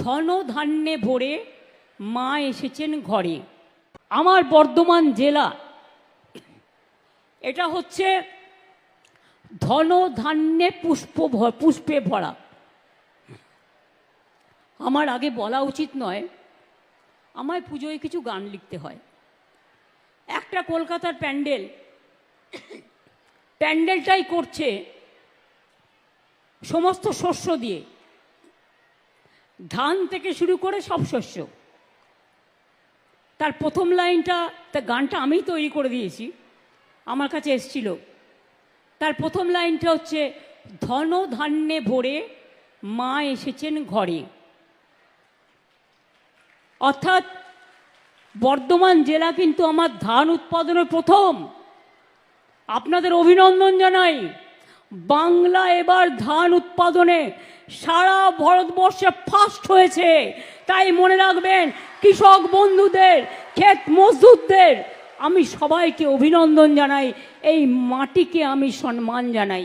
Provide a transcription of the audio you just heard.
ধন ধান্যে ভরে মা এসেছেন ঘরে। আমার বর্ধমান জেলা এটা হচ্ছে ধন ধান্যে পুষ্পে ভরা। আমার আগে বলা উচিত নয়, আমায় পুজোয় কিছু গান লিখতে হয়। একটা কলকাতার প্যান্ডেলটাই করছে সমস্ত শস্য দিয়ে, ধান থেকে শুরু করে সব শস্য। তার প্রথম লাইনটা, তার গানটা আমি তৈরি করে দিয়েছি, আমার কাছে এসছিল। তার প্রথম লাইনটা হচ্ছে ধন ধান্যে ভরে মা এসেছেন ঘরে। অর্থাৎ বর্ধমান জেলা কিন্তু আমার ধান উৎপাদনের প্রথম। আপনাদের অভিনন্দন জানাই। বাংলা এবার ধান উৎপাদনে সারা ভারতবর্ষে ফার্স্ট হয়েছে। তাই মনে রাখবেন, কৃষক বন্ধুদের, ক্ষেত মজদুরদের আমি সবাইকে অভিনন্দন জানাই, এই মাটিকে আমি সম্মান জানাই।